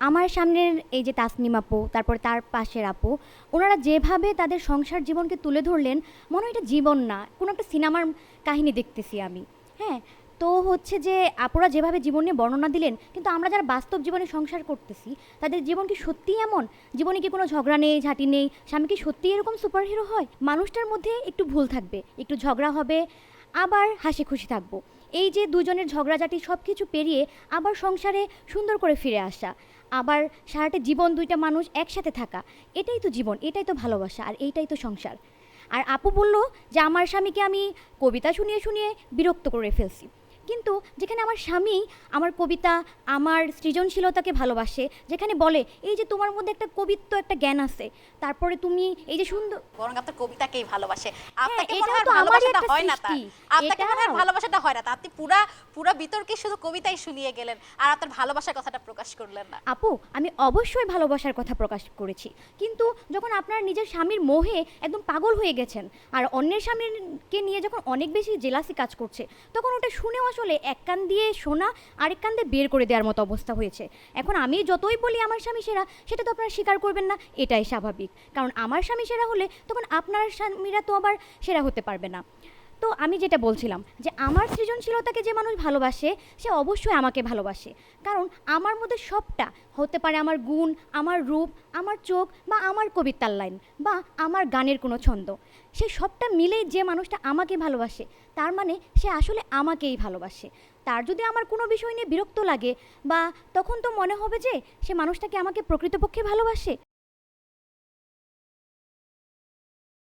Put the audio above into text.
আমার সামনের এই যে তাসনিম আপু, তারপরে তার পাশের আপু, ওনারা যেভাবে তাদের সংসার জীবনকে তুলে ধরলেন, মনে হয় এটা জীবন না, কোনো একটা সিনেমার কাহিনী দেখতেছি আমি। হ্যাঁ, তো হচ্ছে যে আপুরা যেভাবে জীবন নিয়ে বর্ণনা দিলেন, কিন্তু আমরা যারা বাস্তব জীবনে সংসার করতেছি, তাদের জীবন কি সত্যিই এমন? জীবনে কি কোনো ঝগড়া নেই, ঝাঁটি নেই, স্বামী কি সত্যিই এরকম সুপারহিরো হয়? মানুষটার মধ্যে একটু ভুল থাকবে, একটু ঝগড়া হবে, আবার হাসি খুশি থাকবো। এই যে দুজনের ঝগড়াঝাটি সব কিছু পেরিয়ে আবার সংসারে সুন্দর করে ফিরে আসা, আবার সারাটা জীবন দুইটা মানুষ একসাথে থাকা, এটাই তো জীবন, এটাই তো ভালোবাসা, আর এইটাই তো সংসার। আর আপু বলল যে আমার স্বামীকে আমি কবিতা শুনিয়ে শুনিয়ে বিরক্ত করে ফেলছি, কিন্তু যেখানে আমার স্বামী আমার কবিতা, আমার সৃজনশীলতাকে ভালোবাসে, যেখানে বলে এই যে তোমার মধ্যে একটা কবিত্ব, একটা জ্ঞান আছে, তারপরে তুমি এই যে সুন্দর। বরং আপনার কবিতাকেই ভালোবাসে। হ্যাঁ, আপনাকে মনে এটাও হয় তো আমারই ভালোবাসাটা একটা হয় না তার। সৃষ্টি। আপনাকে মনে হয় এটাও ভালোবাসাটা হয় না তা। আপনি পুরা পুরা বিতর্কে শুধু কবিতাই শুনিয়ে গেলেন আর আপনার ভালোবাসার কথাটা প্রকাশ করলেন না। আপু, আমি অবশ্যই ভালোবাসার কথা প্রকাশ করেছি, কিন্তু যখন আপনার নিজের স্বামীর মোহে একদম পাগল হয়ে গেছেন, আর অন্যের স্বামীকে নিয়ে যখন অনেক বেশি জেলাসি কাজ করছে, তখন ওটা শুনেও আসলে এক কান দিয়ে শোনা, আরেক কান দিয়ে বের করে দেওয়ার মতো অবস্থা হয়েছে। এখন আমি যতই বলি আমার স্বামী সেরা, সেটা তো আপনারা স্বীকার করবেন না, এটাই স্বাভাবিক, কারণ আমার স্বামী সেরা হলে তখন আপনার স্বামীরা তো আবার সেরা হতে পারবে না। তো আমি যেটা বলছিলাম যে আমার সৃজনশীলতাকে যে মানুষ ভালোবাসে, সে অবশ্যই আমাকে ভালোবাসে, কারণ আমার মধ্যে সবটা হতে পারে, আমার গুণ, আমার রূপ, আমার চোখ, বা আমার কবিতার লাইন, বা আমার গানের কোনো ছন্দ, সে সবটা মিলেই যে মানুষটা আমাকে ভালোবাসে, তার মানে সে আসলে আমাকেই ভালোবাসে। তার যদি আমার কোনো বিষয় নিয়ে বিরক্ত লাগে, বা তখন তো মনে হবে যে সে মানুষটাকে আমাকে প্রকৃতপক্ষে ভালোবাসে।